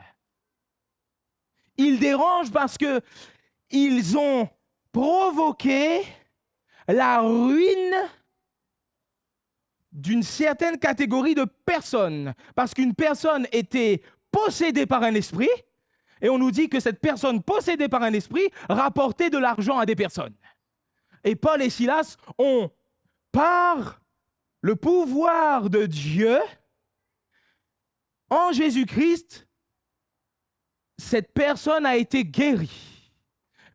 Ils dérangent parce qu'ils ont provoqué la ruine d'une certaine catégorie de personnes. Parce qu'une personne était possédée par un esprit, et on nous dit que cette personne possédée par un esprit rapportait de l'argent à des personnes. Et Paul et Silas ont, par le pouvoir de Dieu, en Jésus-Christ, cette personne a été guérie.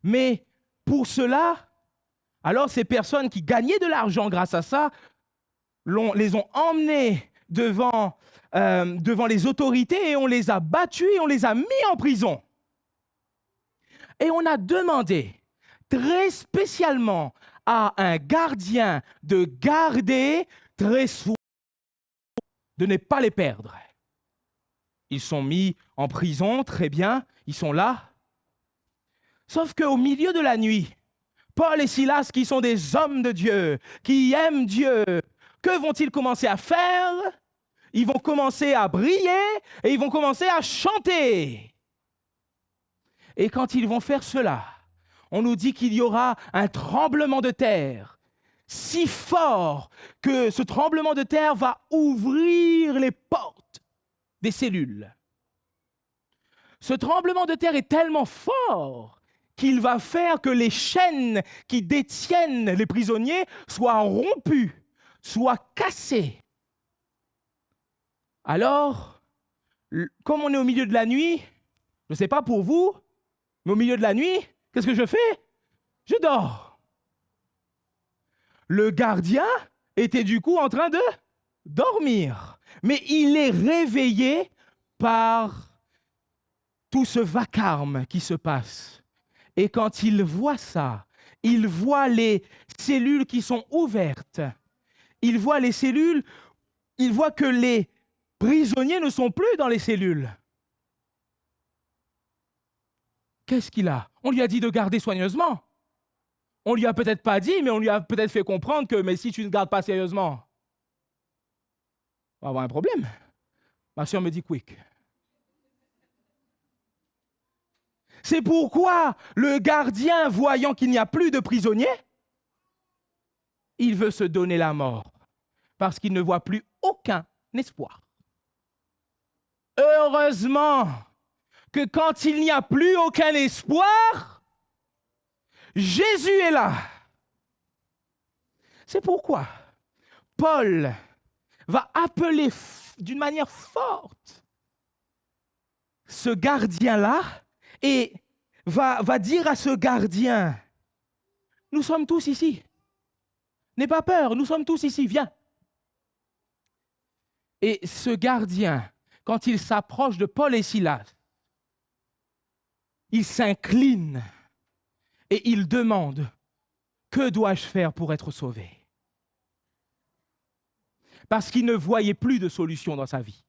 Mais pour cela, alors ces personnes qui gagnaient de l'argent grâce à ça, les ont emmenés devant les autorités et on les a battus et on les a mis en prison. Et on a demandé très spécialement à un gardien de garder très soin de ne pas les perdre. Ils sont mis en prison, très bien, ils sont là. Sauf qu'au milieu de la nuit, Paul et Silas, qui sont des hommes de Dieu, qui aiment Dieu, que vont-ils commencer à faire? Ils vont commencer à briller et ils vont commencer à chanter. Et quand ils vont faire cela, on nous dit qu'il y aura un tremblement de terre si fort que ce tremblement de terre va ouvrir les portes des cellules. Ce tremblement de terre est tellement fort qu'il va faire que les chaînes qui détiennent les prisonniers soient rompues, soient cassées. Alors, comme on est au milieu de la nuit, je ne sais pas pour vous, mais au milieu de la nuit, qu'est-ce que je fais? Je dors. Le gardien était du coup en train de dormir, mais il est réveillé par tout ce vacarme qui se passe. Et quand il voit ça, il voit les cellules qui sont ouvertes. Il voit les cellules, il voit que les prisonniers ne sont plus dans les cellules. Qu'est-ce qu'il a? On lui a dit de garder soigneusement. On lui a peut-être pas dit, mais on lui a peut-être fait comprendre que mais si tu ne gardes pas sérieusement, on va avoir un problème. Ma soeur me dit quick. C'est pourquoi le gardien, voyant qu'il n'y a plus de prisonniers, il veut se donner la mort parce qu'il ne voit plus aucun espoir. Heureusement que quand il n'y a plus aucun espoir, Jésus est là. C'est pourquoi Paul va appeler d'une manière forte ce gardien-là et va dire à ce gardien, nous sommes tous ici. N'aie pas peur, nous sommes tous ici, viens. Et ce gardien, quand il s'approche de Paul et Silas, il s'incline et il demande, que dois-je faire pour être sauvé? Parce qu'il ne voyait plus de solution dans sa vie.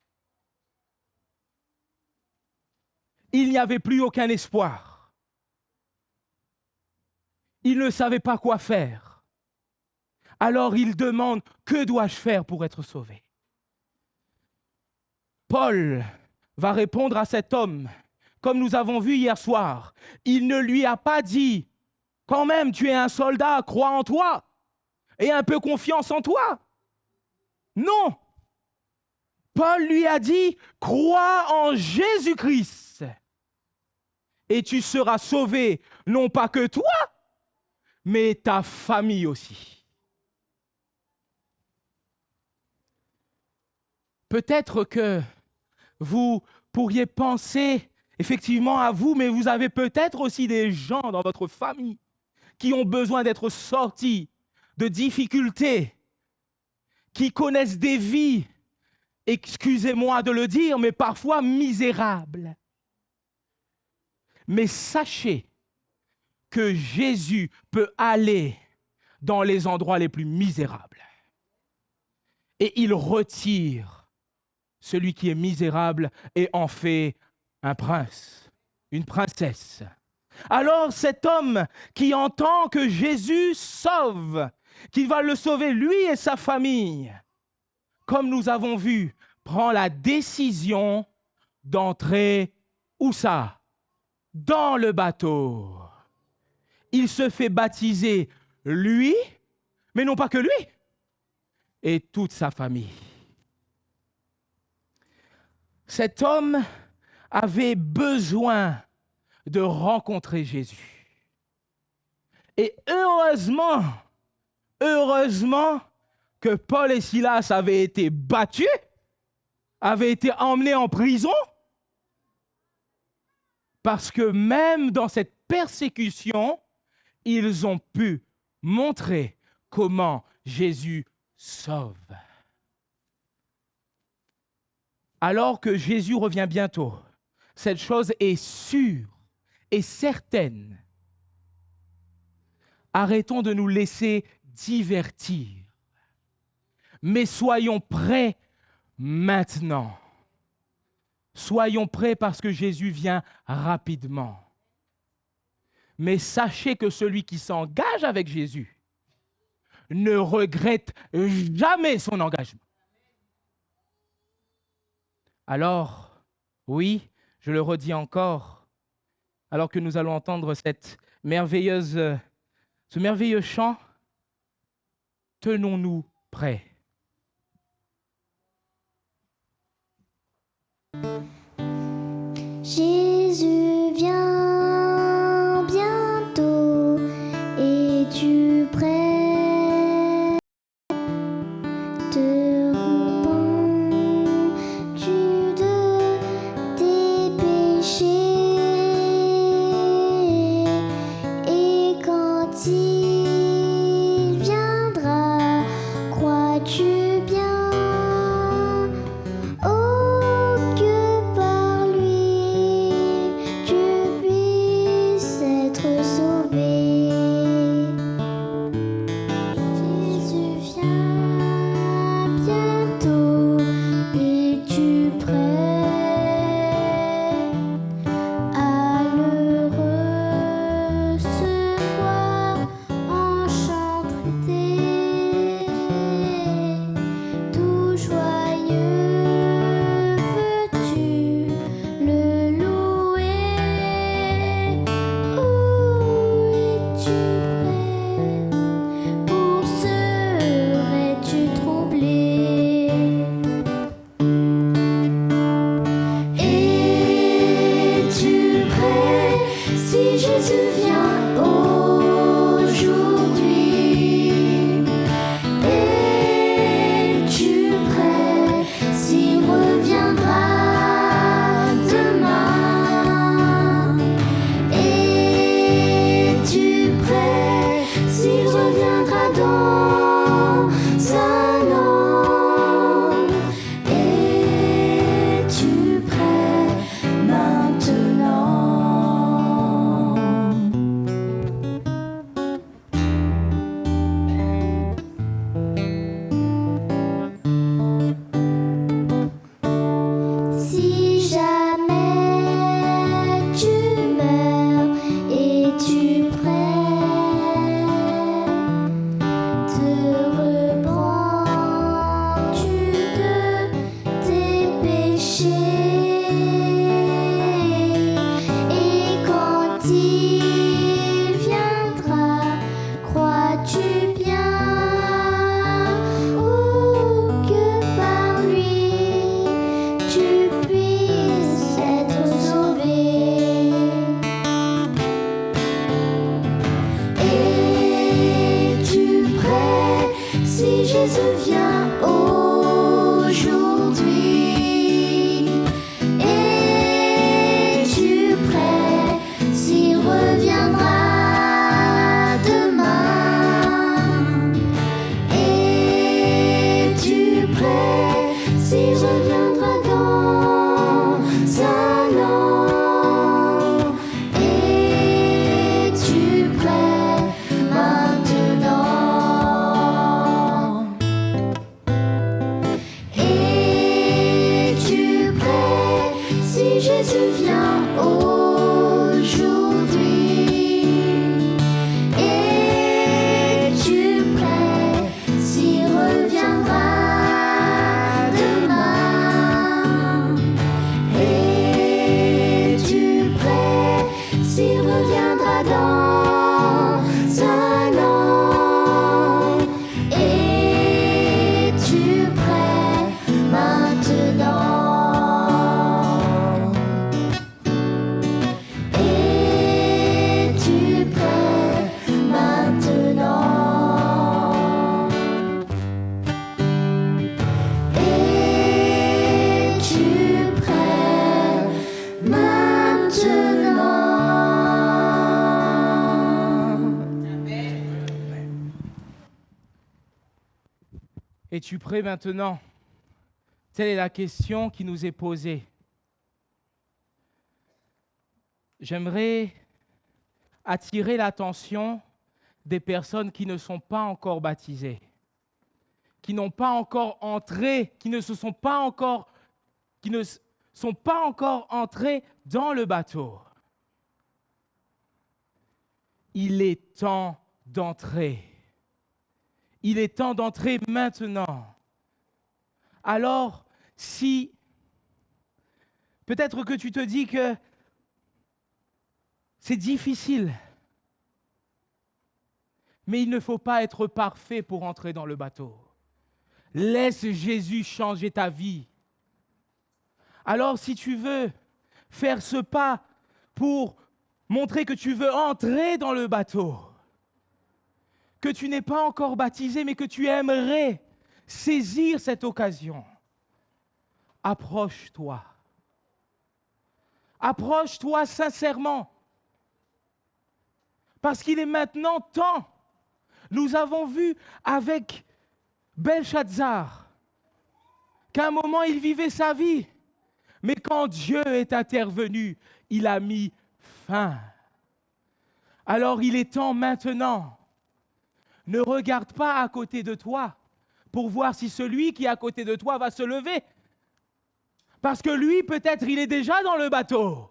Il n'y avait plus aucun espoir. Il ne savait pas quoi faire. Alors il demande, que dois-je faire pour être sauvé? Paul va répondre à cet homme, comme nous avons vu hier soir. Il ne lui a pas dit, quand même, tu es un soldat, crois en toi, et un peu confiance en toi. Non. Paul lui a dit, crois en Jésus-Christ, et tu seras sauvé, non pas que toi, mais ta famille aussi. Peut-être que vous pourriez penser effectivement à vous, mais vous avez peut-être aussi des gens dans votre famille qui ont besoin d'être sortis de difficultés, qui connaissent des vies, excusez-moi de le dire, mais parfois misérables. Mais sachez que Jésus peut aller dans les endroits les plus misérables. Et il retire celui qui est misérable et en fait un prince, une princesse. Alors cet homme qui entend que Jésus sauve, qu'il va le sauver lui et sa famille, comme nous avons vu, prend la décision d'entrer, où ça? Dans le bateau. Il se fait baptiser lui, mais non pas que lui, et toute sa famille. Cet homme avait besoin de rencontrer Jésus. Et heureusement que Paul et Silas avaient été battus, avaient été emmenés en prison, parce que même dans cette persécution, ils ont pu montrer comment Jésus sauve. Alors que Jésus revient bientôt, cette chose est sûre et certaine. Arrêtons de nous laisser divertir, mais soyons prêts maintenant. Soyons prêts parce que Jésus vient rapidement. Mais sachez que celui qui s'engage avec Jésus ne regrette jamais son engagement. Alors, oui, je le redis encore, alors que nous allons entendre ce merveilleux chant, tenons-nous prêts. Jésus vient bientôt, es-tu prêt? Te repens-tu de tes péchés? Et quand il viendra, crois-tu bien? Oh, que par lui tu puisses être sauvé. Jésus vient bientôt, es-tu prêt à le recevoir en chant traité? Tout joyeux veux-tu le louer? Oh, es-tu prêt? Pour serais-tu troublé? Es-tu prêt si Jésus vient aujourd'hui? Es-tu prêt s'il reviendra demain? Es-tu prêt s'il reviendra dans un an? Es-tu prêt maintenant? Si jamais tu meurs, es-tu prêt? Te reprends-tu de tes péchés? Et quand il viendra, crois-tu bien? Oh, que par lui tu puisses être sauvé. Es-tu prêt si Jésus vient aujourd'hui? Es-tu prêt s'il reviendra demain? Es-tu prêt s'il reviendra dans un an? Es-tu prêt maintenant? Es-tu prêt si Jésus vient aujourd'hui? Es-tu prêt s'il reviendra demain? Es-tu prêt s'il reviendra dans un an? Es-tu prêt maintenant? Es-tu prêt maintenant? Es-tu prêt maintenant? Es-tu prêt maintenant? Telle est la question qui nous est posée. J'aimerais attirer l'attention des personnes qui ne sont pas encore baptisées, qui n'ont pas encore entré, qui ne sont pas encore entrés dans le bateau. Il est temps d'entrer. Il est temps d'entrer maintenant. Alors, si peut-être que tu te dis que c'est difficile, mais il ne faut pas être parfait pour entrer dans le bateau. Laisse Jésus changer ta vie. Alors, si tu veux faire ce pas pour montrer que tu veux entrer dans le bateau, que tu n'es pas encore baptisé, mais que tu aimerais saisir cette occasion, approche-toi. Approche-toi sincèrement. Parce qu'il est maintenant temps. Nous avons vu avec Belshazzar qu'à un moment, il vivait sa vie. Mais quand Dieu est intervenu, il a mis fin. Alors il est temps maintenant. Ne regarde pas à côté de toi pour voir si celui qui est à côté de toi va se lever. Parce que lui, peut-être, il est déjà dans le bateau.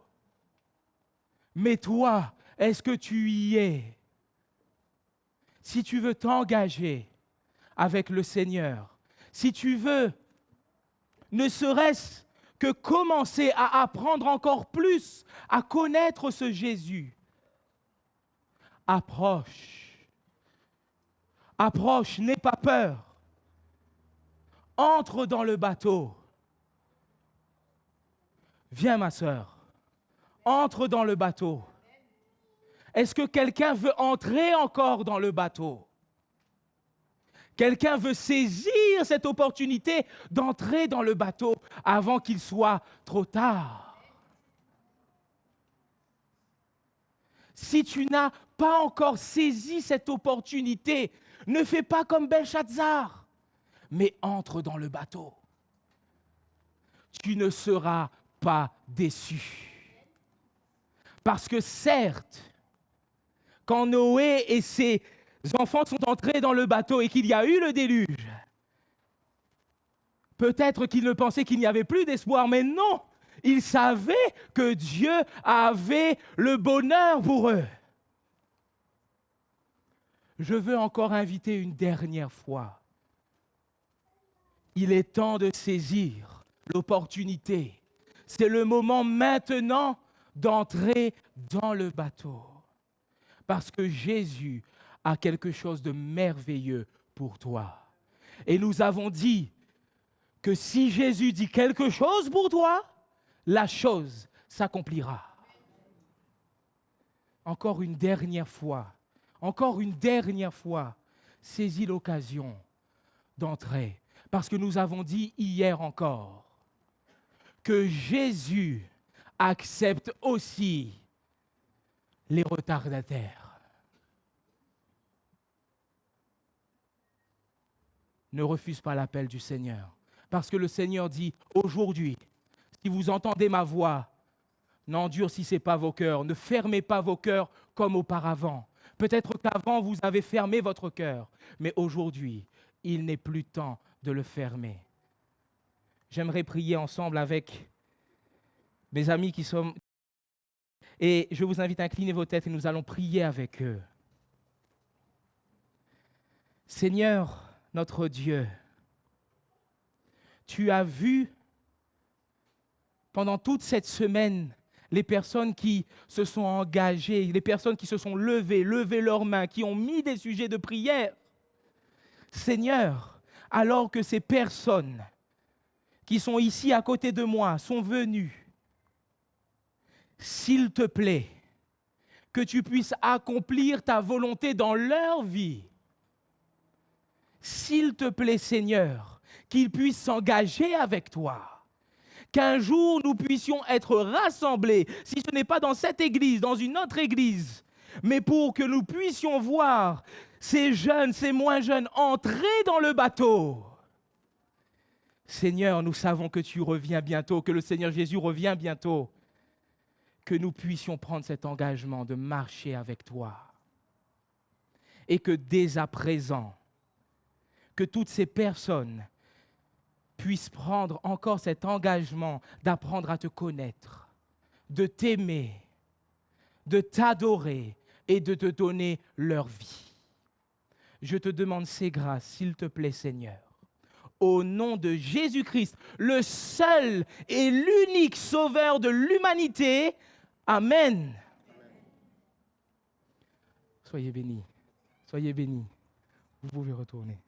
Mais toi, est-ce que tu y es? Si tu veux t'engager avec le Seigneur, si tu veux, ne serait-ce que commencer à apprendre encore plus, à connaître ce Jésus, approche. Approche, n'aie pas peur. Entre dans le bateau. Viens, ma sœur. Entre dans le bateau. Est-ce que quelqu'un veut entrer encore dans le bateau? Quelqu'un veut saisir cette opportunité d'entrer dans le bateau avant qu'il soit trop tard? Si tu n'as pas encore saisi cette opportunité, ne fais pas comme Belshazzar, mais entre dans le bateau. Tu ne seras pas déçu. Parce que certes, quand Noé et ses enfants sont entrés dans le bateau et qu'il y a eu le déluge, peut-être qu'ils ne pensaient qu'il n'y avait plus d'espoir, mais non, ils savaient que Dieu avait le bonheur pour eux. Je veux encore inviter une dernière fois. Il est temps de saisir l'opportunité. C'est le moment maintenant d'entrer dans le bateau. Parce que Jésus a quelque chose de merveilleux pour toi. Et nous avons dit que si Jésus dit quelque chose pour toi, la chose s'accomplira. Encore une dernière fois, saisis l'occasion d'entrer. Parce que nous avons dit hier encore que Jésus accepte aussi les retardataires. Ne refuse pas l'appel du Seigneur. Parce que le Seigneur dit, aujourd'hui, si vous entendez ma voix, n'endurcissez pas vos cœurs, ne fermez pas vos cœurs comme auparavant. Peut-être qu'avant, vous avez fermé votre cœur, mais aujourd'hui, il n'est plus temps de le fermer. J'aimerais prier ensemble avec mes amis qui sont... Et je vous invite à incliner vos têtes et nous allons prier avec eux. Seigneur, notre Dieu, tu as vu pendant toute cette semaine les personnes qui se sont engagées, les personnes qui se sont levées leurs mains, qui ont mis des sujets de prière. Seigneur, alors que ces personnes qui sont ici à côté de moi sont venues, s'il te plaît, que tu puisses accomplir ta volonté dans leur vie. S'il te plaît, Seigneur, qu'ils puissent s'engager avec toi. Qu'un jour, nous puissions être rassemblés, si ce n'est pas dans cette église, dans une autre église, mais pour que nous puissions voir ces jeunes, ces moins jeunes entrer dans le bateau. Seigneur, nous savons que tu reviens bientôt, que le Seigneur Jésus revient bientôt. Que nous puissions prendre cet engagement de marcher avec toi. Et que dès à présent, que toutes ces personnes puisse prendre encore cet engagement d'apprendre à te connaître, de t'aimer, de t'adorer et de te donner leur vie. Je te demande ces grâces, s'il te plaît, Seigneur. Au nom de Jésus-Christ, le seul et l'unique sauveur de l'humanité. Amen. Soyez bénis. Soyez bénis. Vous pouvez retourner.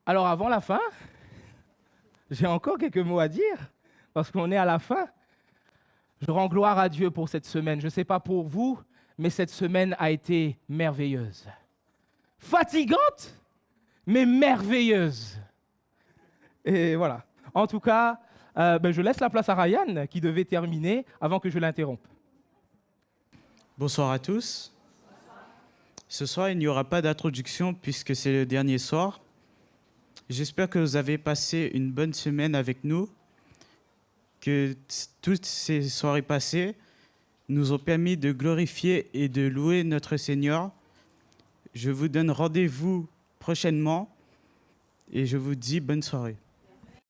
Alors avant la fin, j'ai encore quelques mots à dire, parce qu'on est à la fin. Je rends gloire à Dieu pour cette semaine. Je ne sais pas pour vous, mais cette semaine a été merveilleuse. Fatigante, mais merveilleuse. Et voilà. En tout cas, je laisse la place à Ryan, qui devait terminer avant que je l'interrompe. Bonsoir à tous. Ce soir, il n'y aura pas d'introduction puisque c'est le dernier soir. J'espère que vous avez passé une bonne semaine avec nous, que toutes ces soirées passées nous ont permis de glorifier et de louer notre Seigneur. Je vous donne rendez-vous prochainement et je vous dis bonne soirée.